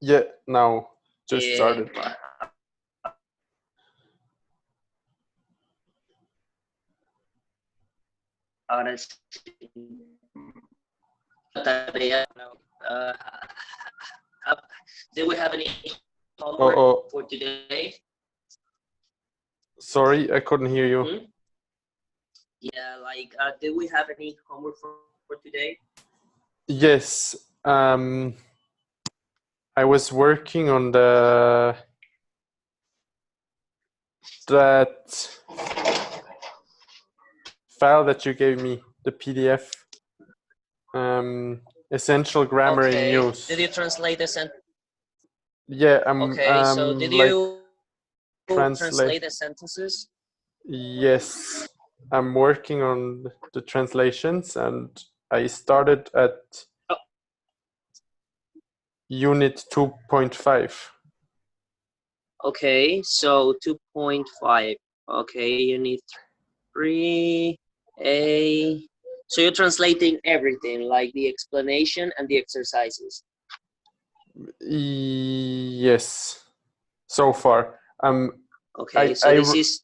Yeah, now just started. Ahora sí. Tarea. Uh, do we have any homework for today? Sorry, I couldn't hear you. Hmm? Yeah, like, do we have any homework for today? Yes. I was working on that file that you gave me, the PDF. Essential grammar in use. Did you translate the sentence? Yeah, So did like you translate the sentences? Yes, I'm working on the translations, and I started at unit 2.5. Okay, so 2.5. Okay, unit 3A. So you're translating everything, like the explanation and the exercises. Yes, so far. Okay, so this is...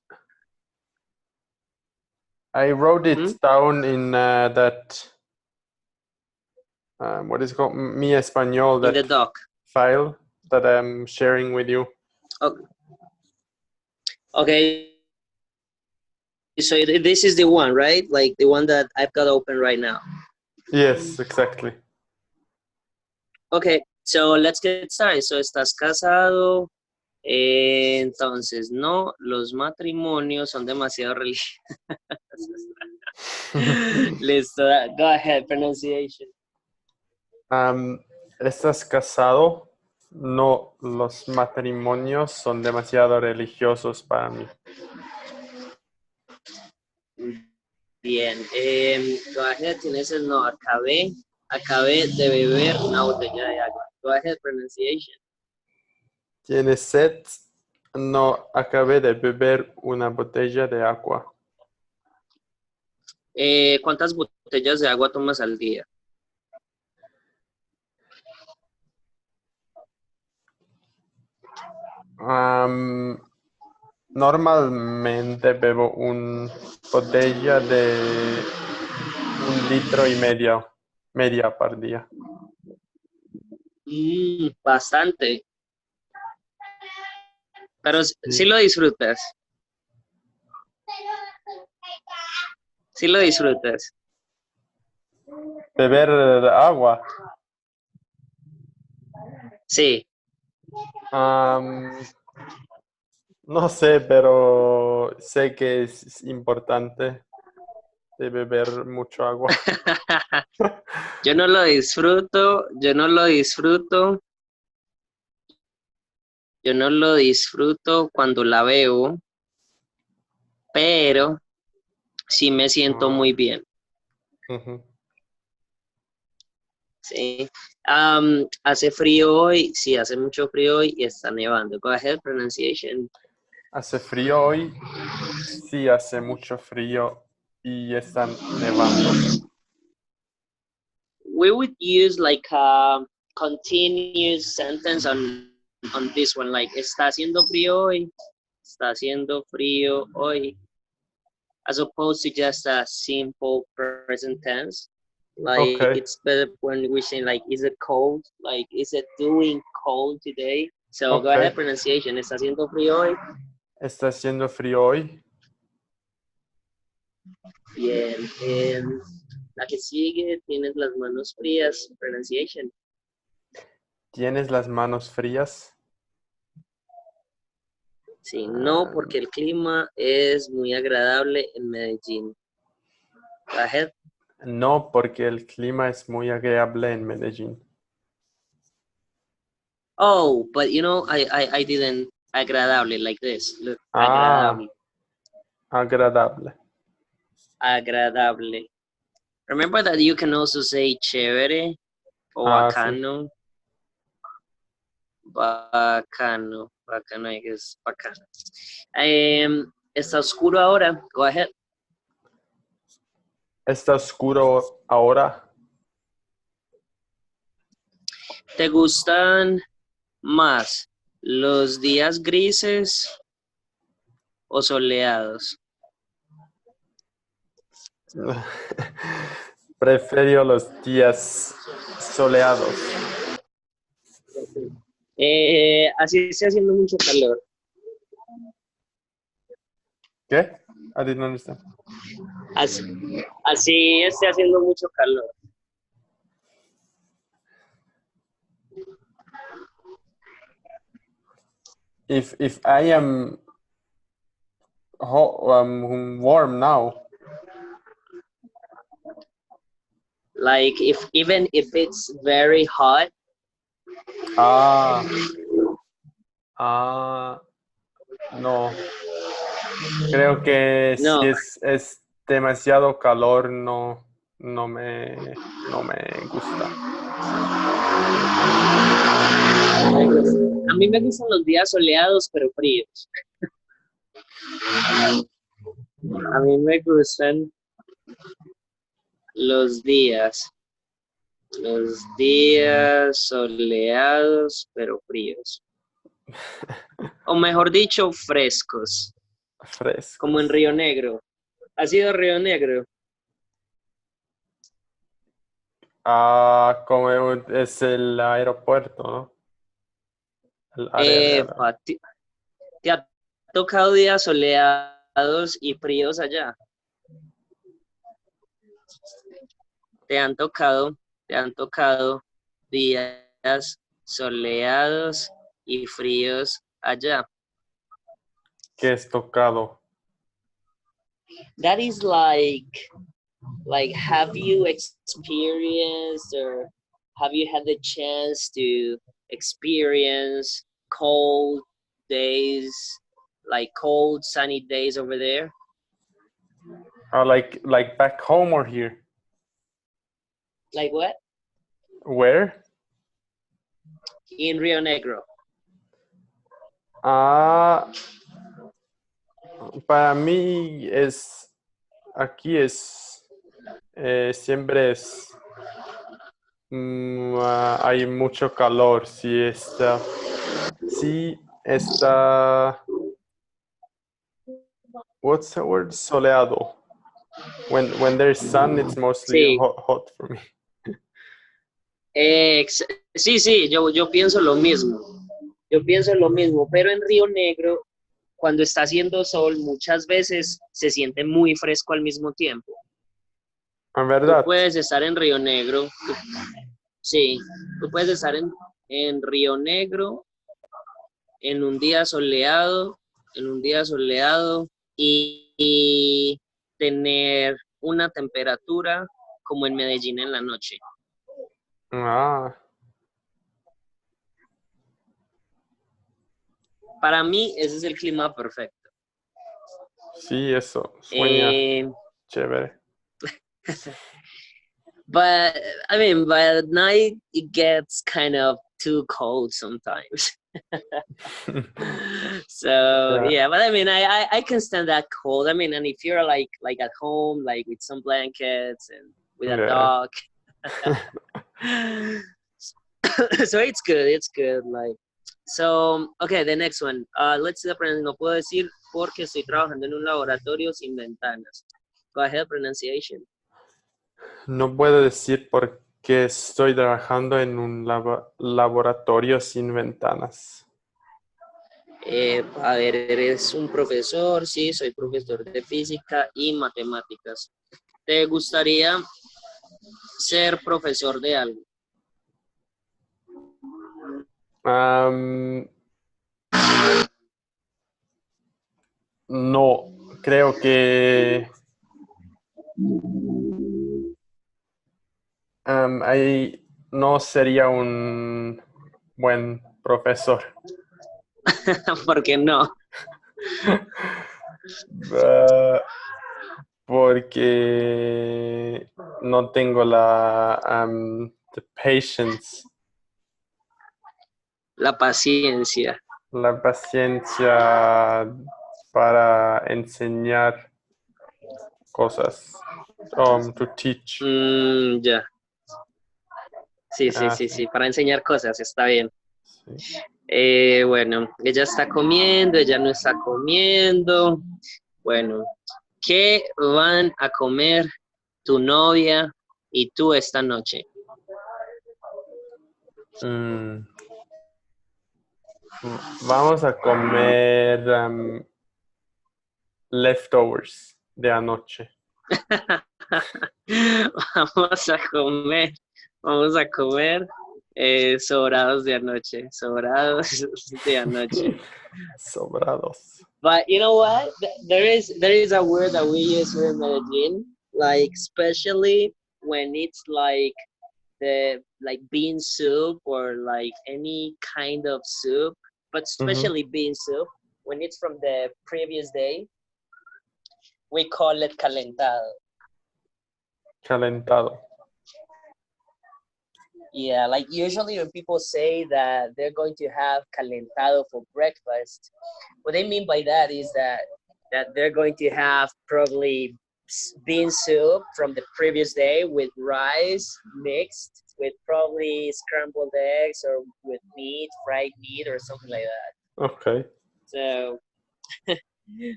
I wrote it down in that, what is it called? Mi Español, that in the doc file that I'm sharing with you. Okay, so this is the one, right? Like the one that I've got open right now. Yes, exactly. Okay, so let's get started. So, ¿estás casado? Entonces, no, los matrimonios son demasiado religiosos. Listo, go ahead, pronunciation. ¿Estás casado? No, los matrimonios son demasiado religiosos para mí. Bien, go ahead, tienes el no, acabé de beber una botella de agua. Go ahead, pronunciation. ¿Tienes sed? No, acabé de beber una botella de agua. ¿Cuántas botellas de agua tomas al día? Normalmente bebo una botella de 1,5 litros, media por día. Bastante. Pero sí lo disfrutas. Sí lo disfrutas. ¿Beber agua? Sí. No sé, pero sé que es importante de beber mucho agua. Yo no lo disfruto, yo no lo disfruto cuando la bebo, pero sí me siento muy bien. Sí. Hace frío hoy, sí, hace mucho frío hoy y está nevando. Go ahead, pronunciation. Hace frío hoy, sí, hace mucho frío y está nevando. We would use like a continuous sentence on this one, like está haciendo frío hoy, está haciendo frío hoy, as opposed to just a simple present tense. Like it's better when we say like, is it cold? Like, is it doing cold today? So go ahead, pronunciation. ¿Está haciendo frío hoy? ¿Está haciendo frío hoy? Bien. La que sigue, tienes las manos frías. Pronunciation. ¿Tienes las manos frías? Sí, no, porque el clima es muy agradable en Medellín. Go ahead. No, porque el clima es muy agradable en Medellín. Oh, but you know, I didn't agradable like this. Look, agradable. Agradable. Agradable. Remember that you can also say chévere o bacano. Sí. Bacano, I guess, bacano. Está oscuro ahora. Go ahead. ¿Está oscuro ahora? ¿Te gustan más los días grises o soleados. Prefiero los días soleados. Así está haciendo mucho calor. ¿Qué? I didn't understand. Así está haciendo mucho calor. If I am warm now, Like even if it's very hot, no. Creo que no. si es demasiado calor, no me gusta. A mí me gustan los días soleados pero fríos. A mí me gustan los días soleados pero fríos. O mejor dicho, frescos. Fresco. Como en Río Negro. ¿Has ido a Río Negro? Como es el aeropuerto, ¿no? El área ¿Te ha tocado días soleados y fríos allá? ¿Te han tocado días soleados y fríos allá? ¿Qué es tocado? That is like have you experienced or have you had the chance to experience cold days, like cold sunny days over there? Like back home or here? Like what? Where? In Rio Negro. Para mí aquí siempre hay mucho calor. Sí está, what's the word? Soleado. When there's sun, it's mostly Sí. hot for me. Sí, yo pienso lo mismo. Pero en Río Negro, cuando está haciendo sol, muchas veces se siente muy fresco al mismo tiempo. En verdad. Tú puedes estar en Río Negro. Sí, tú puedes estar en Río Negro en un día soleado, y tener una temperatura como en Medellín en la noche. Para mí ese es el clima perfecto. Sí, eso sueña chévere. But I mean, by at night it gets kind of too cold sometimes. So yeah, but I mean, I can stand that cold. I mean, and if you're like at home, like with some blankets and with a dog, so it's good. Like, so okay, the next one. Let's see the pronunciation. No puedo decir porque estoy trabajando en un laboratorio sin ventanas. Go ahead, pronunciation. No puedo decir por qué estoy trabajando en un laboratorio sin ventanas. A ver, eres un profesor, sí, soy profesor de física y matemáticas. ¿Te gustaría ser profesor de algo? No, creo que ahí no sería un buen profesor. ¿Por qué no? Porque no tengo the patience. La paciencia. La paciencia para enseñar cosas. To teach. Ya. Sí, para enseñar cosas, está bien. Sí. Bueno, ella está comiendo, ella no está comiendo. Bueno, ¿qué van a comer tu novia y tú esta noche? Mm, Vamos a comer leftovers de anoche. Vamos a comer, vamos a comer sobrados de anoche, sobrados de anoche. Sobrados. But you know what? There is a word that we use here in Medellin, like especially when it's like the like bean soup or like any kind of soup, but Ujú. especially bean soup when it's from the previous day, we call it calentado. Calentado. Yeah, like usually when people say that they're going to have calentado for breakfast, what they mean by that is that they're going to have probably bean soup from the previous day with rice mixed with probably scrambled eggs or with meat, fried meat or something like that. Okay. So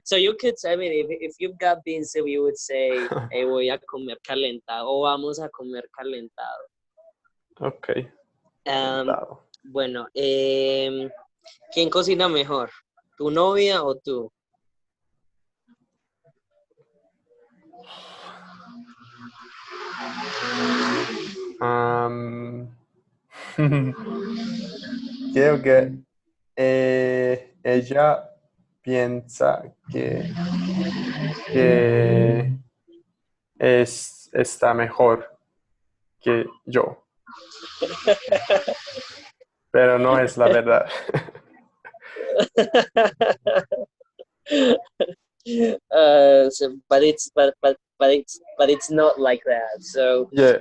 so you could say, I mean, if you've got bean soup, you would say, hey, voy a comer calentado o vamos a comer calentado. Okay. Um, Calentado. bueno, ¿quién cocina mejor? ¿Tu novia o tú? Creo que ella piensa que está mejor que yo, pero no es la verdad. But it's not like that. So, Yeah.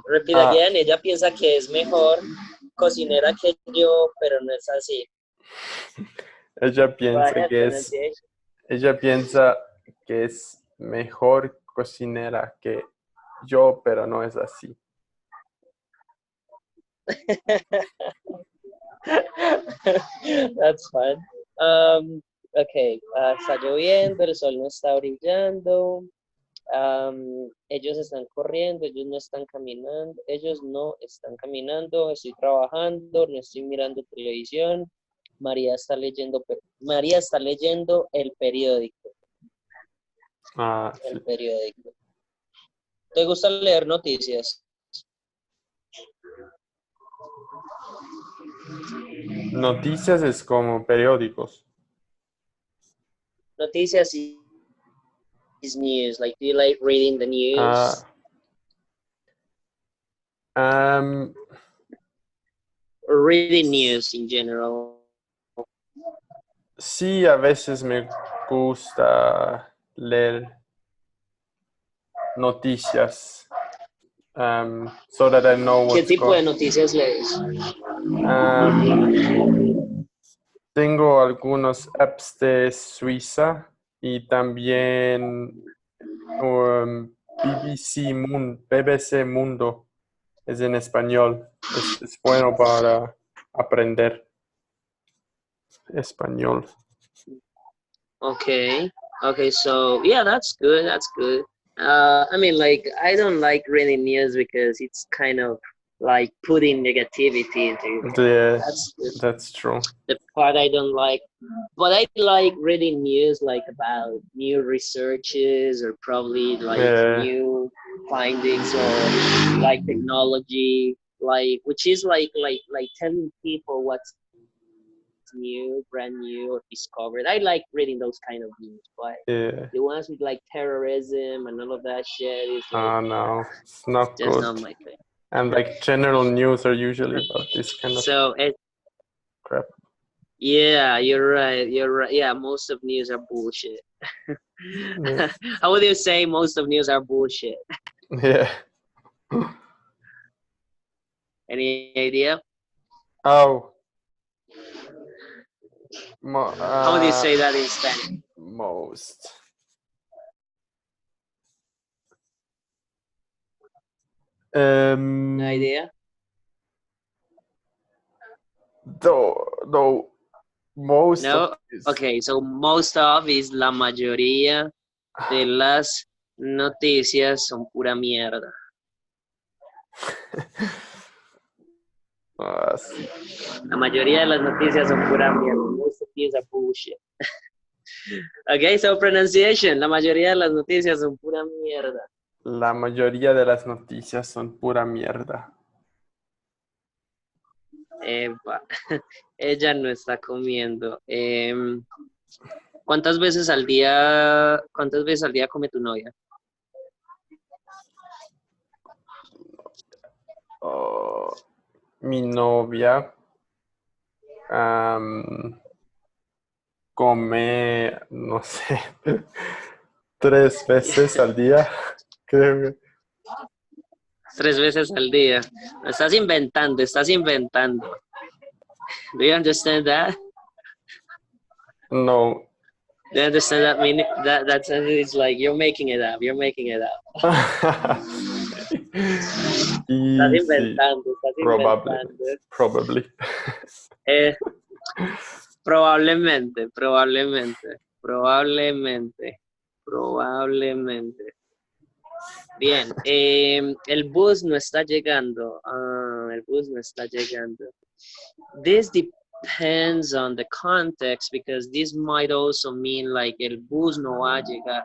repeat Ah, again. Ella piensa que es mejor cocinera que yo, pero no es así. ella Go piensa ahead, que pronunciation. ella piensa que es mejor cocinera que yo, pero no es así. That's fun. Okay, está lloviendo, el sol no está brillando. Ellos están corriendo, ellos no están caminando, estoy trabajando, no estoy mirando televisión. María está leyendo el periódico. Ah, sí. El periódico. ¿Te gusta leer noticias? Noticias es como periódicos. Noticias is news. Like, do you like reading the news? Um, Or reading news in general? sí, a veces me gusta leer noticias, so that I know ¿Qué what's tipo de going. noticias lees? Tengo algunos apps de Suiza y también BBC Mundo es en español. Es bueno para aprender español. Okay. Okay, so yeah, that's good. That's good. I mean, like, I don't like reading news because it's kind of like putting negativity into it. Yeah, That's that's true. the part I don't like. But I like reading news like about new researches or probably like Yeah. new findings or like technology, like which is like telling people what's new, brand new, or discovered. I like reading those kind of news, but Yeah. the ones with like terrorism and all of that shit is like No, it's not just good. not my thing. And like general news are usually about this kind of So crap. yeah, you're right. You're right. Yeah, most of news are bullshit. Yeah. How would you say most of news are bullshit? Yeah. Any idea? Oh, How would you say that in Spanish? most. No idea. Though most No? of this. Okay, so most of is la mayoría de las noticias son pura mierda. Sí. La mayoría de las noticias son pura mierda. Most of these are bullshit. Okay, so pronunciation. La mayoría de las noticias son pura mierda. La mayoría de las noticias son pura mierda. Epa, ella no está comiendo. ¿Cuántas veces al día come tu novia? Mi novia come, no sé, 3 veces al día, creo que. 3 veces al día. Estás inventando. Do you understand that? No. Do you understand that meaning? That it's like you're making it up. Estás Y sí, inventando. probably. Probablemente. Bien, el bus no está llegando. This depends on the context because this might also mean like el bus no va a llegar.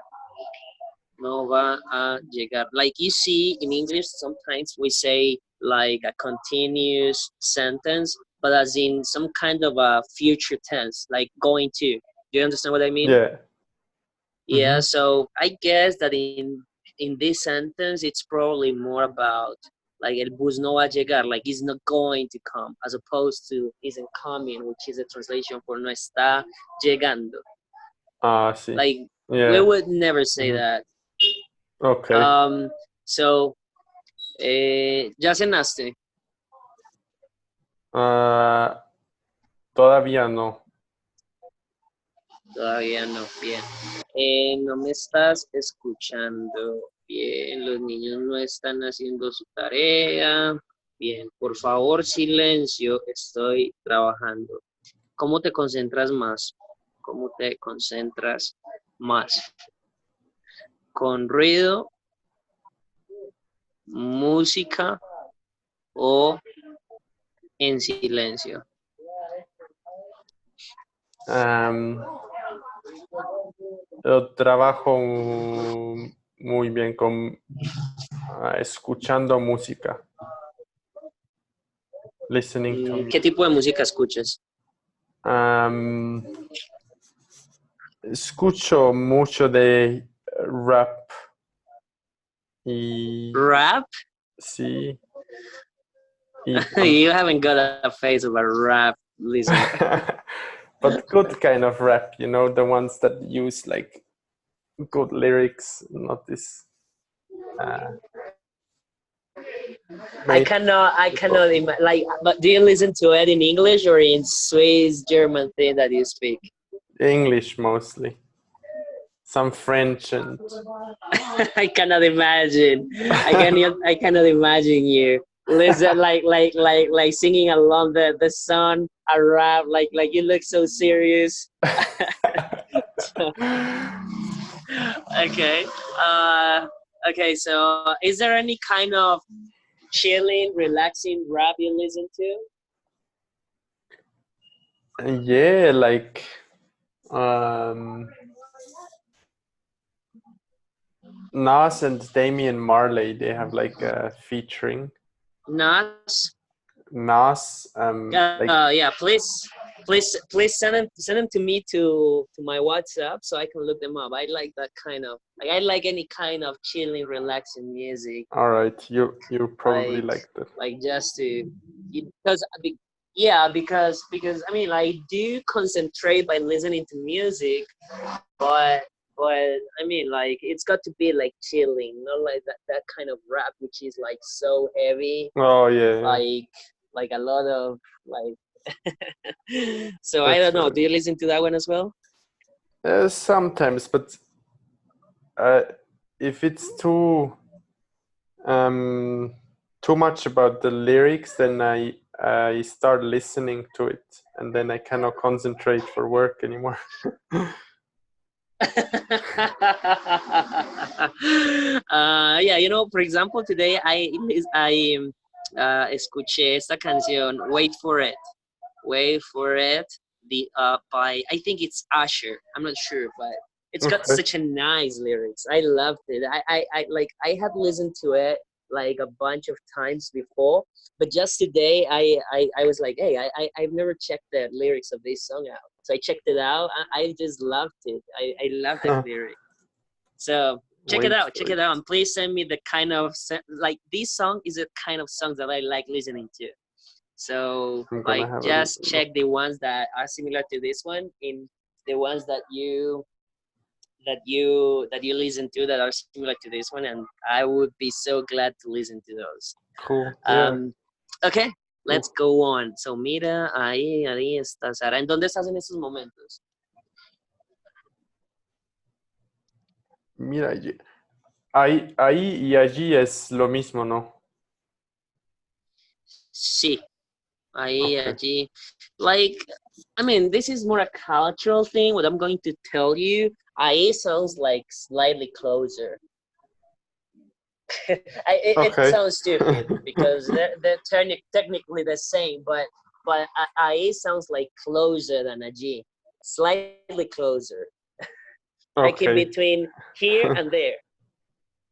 No va a llegar. Like you see in English, sometimes we say like a continuous sentence, but as in some kind of a future tense, like going to. Do you understand what I mean? Yeah. Yeah, so I guess that in this sentence, it's probably more about like el bus no va a llegar, like it's not going to come, as opposed to isn't coming, which is a translation for no está llegando. Sí. Like Yeah. we would never say that. Okay. So, ¿ya cenaste? Todavía no. Todavía no, bien. No me estás escuchando. Bien, los niños no están haciendo su tarea. Bien, por favor, silencio, estoy trabajando. ¿Cómo te concentras más? ¿Con ruido, música o en silencio? Yo trabajo muy bien con escuchando música. Listening to ¿Qué tipo de música escuchas? Escucho mucho de rap. ¿Rap? Sí. You haven't got a face of a rap listener. But good kind of rap, the ones that use like good lyrics, not this. I cannot like. But do you listen to it in English or in Swiss German thing that you speak? English mostly. Some French and. I cannot imagine. I cannot imagine you listen like singing along the song a rap like you look so serious. Okay. Okay. So, is there any kind of chilling, relaxing rap you listen to? Yeah, like Nas and Damian Marley, they have like a featuring. Nas. Yeah, please send them to me to my WhatsApp so I can look them up. I like that kind of I like any kind of chilling, relaxing music. All right, you probably like that. Like just to because I mean I do concentrate by listening to music, but I mean like it's got to be like chilling, not like that kind of rap which is like so heavy. Oh yeah. Like a lot of like. So I don't know. Do you listen to that one as well? Sometimes, but if it's too much about the lyrics, then I I start listening to it, and then I cannot concentrate for work anymore. Yeah, you know, for example, today I escuché esta canción, Wait for It, by, I think it's Usher. I'm not sure, but it's got Okay. such a nice lyrics. I loved it. I had listened to it like a bunch of times before, but just today I was like, hey, I've never checked the lyrics of this song out. So I checked it out. I just loved it. I love that lyric. So check it Wait out, for check it it. out, and please send me the kind of like this song is a kind of songs that I like listening to. So I'm gonna like have a just look. check the ones that are similar to this one in the ones that you listen to that are similar to this one, and I would be so glad to listen to those. Cool. Yeah. Okay, let's Cool. go on. So mira, ahí está Sara. ¿En dónde estás en estos momentos? Mira, ahí y allí es lo mismo, ¿no? Sí, ahí, Okay. allí. Like, I mean, this is more a cultural thing. What I'm going to tell you, ahí sounds like slightly closer. It Okay. sounds stupid because they're technically the same, but ahí sounds like closer than allí, slightly closer, like in Okay. between here and there,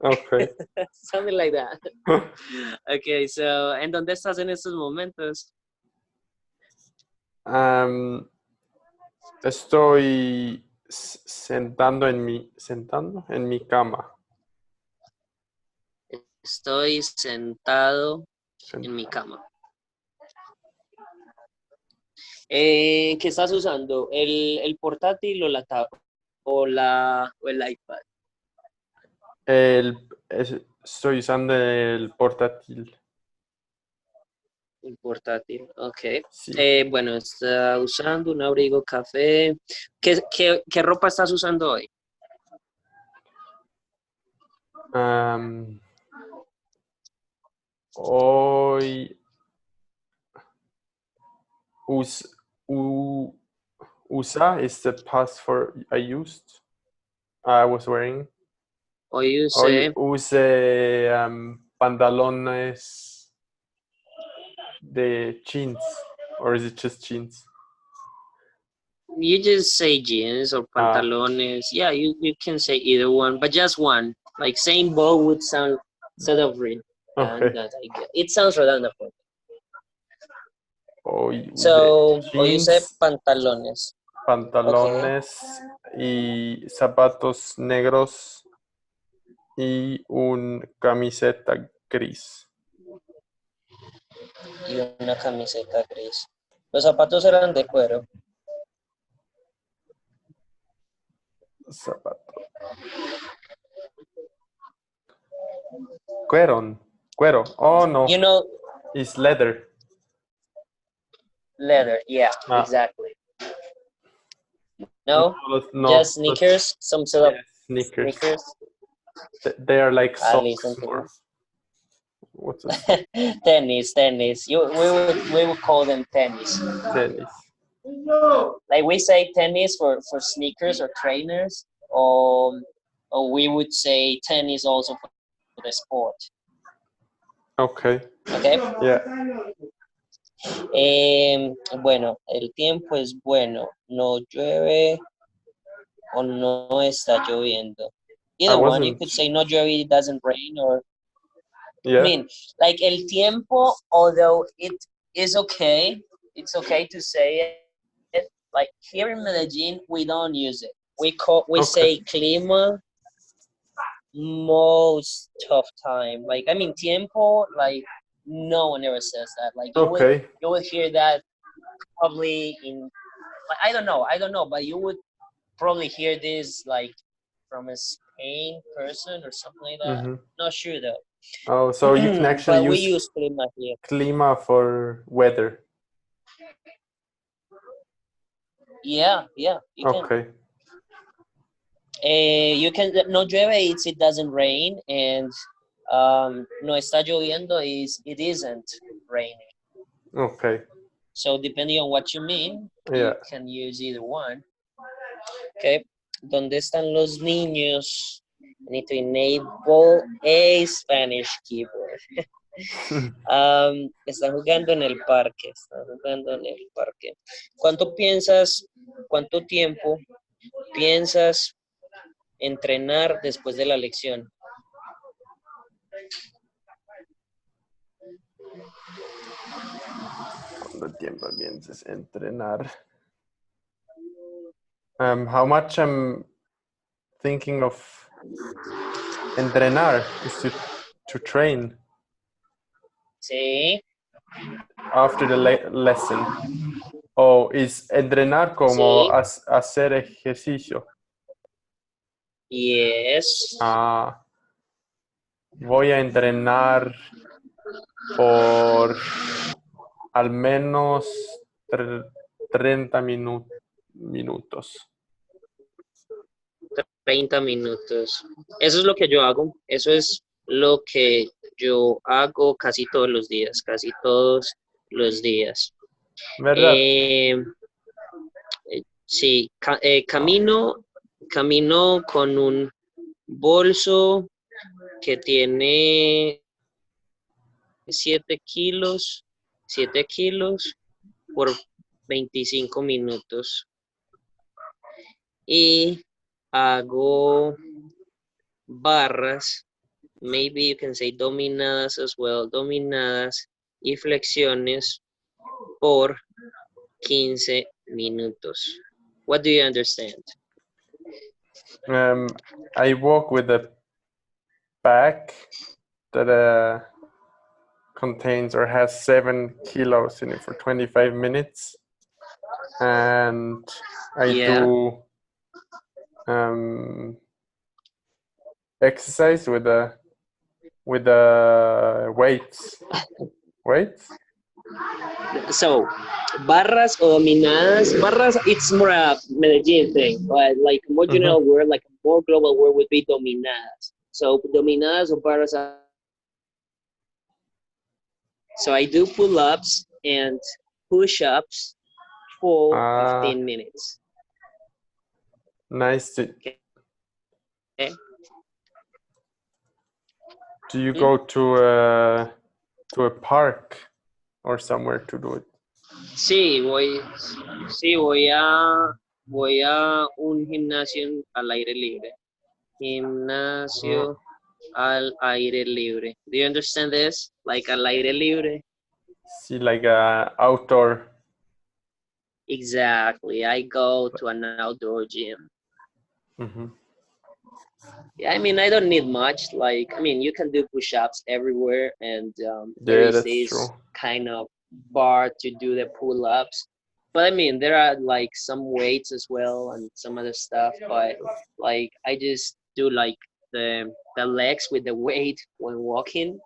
Okay. something like that. Okay, so, ¿en dónde estás en estos momentos? Estoy sentando en mi cama. Estoy sentado en mi cama. ¿Qué estás usando? ¿El portátil o o el iPad? Estoy usando el portátil. El portátil, ok. Sí. Bueno, está usando un abrigo café. ¿Qué ropa estás usando hoy? Hoy usa is the past for I was wearing. Hoy Hoy usé, use pantalones de jeans, or is it just jeans? you just say jeans or pantalones. Yeah, you can say either one, but just one. Like saying both would sound sort of redundant. Okay. It sounds redundant. Hoy So, usé hoy usé jeans, pantalones. pantalones y zapatos negros y un camiseta gris. Y una camiseta gris. Los zapatos eran de cuero. Zapato. Cuero. Oh no. You know, It's leather. leather. Yeah, exactly. No, No, just sneakers. Some sort of sneakers. sneakers. They are like socks. Listen to Or, what's a tennis. We would call them tennis. tennis? Like we say tennis for sneakers or trainers, or we would say tennis also for the sport. Okay. Okay. Yeah. Bueno, el tiempo es bueno. No llueve o no está lloviendo. Either one, you could say no llueve, it doesn't rain, or yeah. I mean, like el tiempo, although it is okay, it's okay to say it. Like here in Medellin, we don't use it. We say clima most of time. Like I mean, tiempo, like no one ever says that. Like you would hear that probably in, like, I don't know, but you would probably hear this like from a Spain person or something like that. Mm-hmm. Not sure though. Oh, so you can actually we use clima here. Clima for weather. Yeah, you can. You can, no llueve, it doesn't rain, and no está lloviendo is it isn't raining. Okay. So depending on what you mean, Yeah. you can use either one. Okay. ¿Dónde están los niños? I need to enable a Spanish keyboard. Están jugando en el parque. Están jugando en el parque. Cuánto tiempo piensas entrenar después de la lección? ¿Cuánto tiempo piensas entrenar? How much I'm thinking of entrenar is to train Sí. after the lesson. O is entrenar como Sí. hacer ejercicio. Yes. Voy a entrenar por al menos 30 minutos. 30 minutos. Eso es lo que yo hago. Eso es lo que yo hago casi todos los días. Casi todos los días. ¿Verdad? Sí, camino con un bolso que tiene 7 kilos por 25 minutos. Y hago barras, maybe you can say dominadas as well, dominadas y flexiones por 15 minutos. What do you understand? I walk with a bag that contains or has 7 kilos in it for 25 minutes. And I do exercise with the weights. So, barras o dominadas, barras, it's more a Medellin thing, but like more general word, like a more global word would be dominadas. So, dominadas or barras are... So, I do pull-ups and push-ups for 15 minutes. Nice. Okay. Do you go to a park or somewhere to do it? Sí, voy a un gimnasio al aire libre. Gimnasio al aire libre. Do you understand this? Like al aire libre? See, like outdoor. Exactly. I go to an outdoor gym. Yeah, I mean, I don't need much. Like, I mean, you can do push-ups everywhere, and there is this kind of bar to do the pull-ups. But I mean, there are like some weights as well and some other stuff. But like, I just do like the legs with the weight when walking,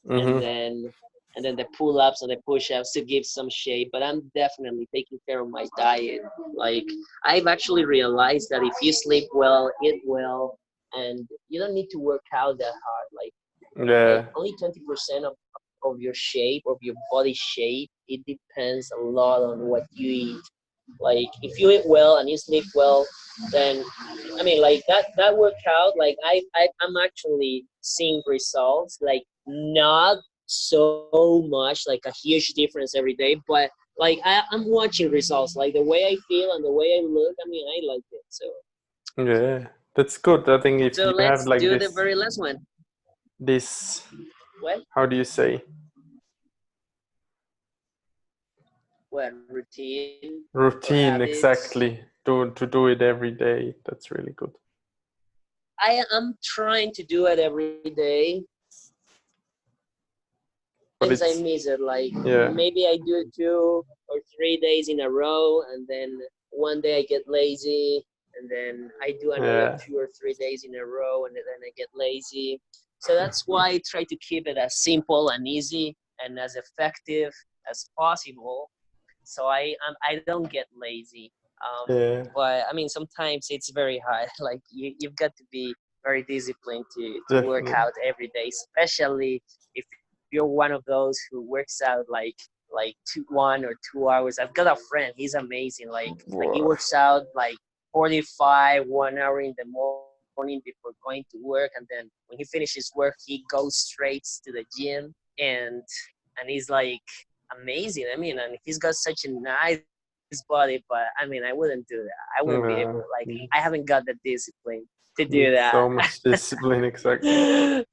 and then the pull-ups and the push-ups to give some shape. But I'm definitely taking care of my diet. Like, I've actually realized that if you sleep well, eat well, and you don't need to work out that hard. Like only 20% of your shape, of your body shape, it depends a lot on what you eat. Like if you eat well and you sleep well, then I mean, like that workout, like I'm actually seeing results. Like not so much like a huge difference every day, but like I'm watching results. Like the way I feel and the way I look, I mean, I like it. So yeah, that's good. I think if you have like do this, the very last one. This, what? How do you say? What, routine? Routine, exactly. To do it every day. That's really good. I am trying to do it every day. Sometimes I miss it. Like maybe I do it 2 or 3 days in a row, and then one day I get lazy, and then I do another 2 or 3 days in a row, and then I get lazy. So that's why I try to keep it as simple and easy and as effective as possible. So I don't get lazy. But I mean, sometimes it's very hard. Like you've got to be very disciplined to work out every day, especially if you're one of those who works out like like 1 or 2 hours. I've got a friend, he's amazing. Like he Wow. works out like 45, 1 hour in the morning before going to work, and then when he finishes work, he goes straight to the gym, and he's like amazing. I mean, and he's got such a nice body, but I mean, I wouldn't do that. I wouldn't be able. Like, I haven't got the discipline to do that. So much discipline, exactly.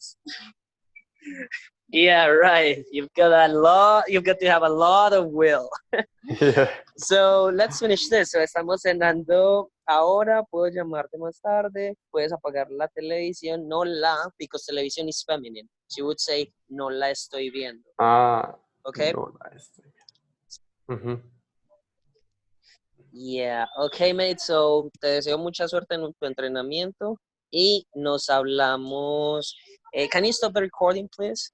Yeah, right. You've got to have a lot of will. Yeah. So let's finish this. So estamos cenando ahora. Puedo llamarte más tarde. Puedes apagar la televisión. No la, because television is feminine. She would say, no la estoy viendo. Okay. No la estoy viendo. Yeah. Okay, mate. So te deseo mucha suerte en tu entrenamiento y nos hablamos. Can you stop the recording, please?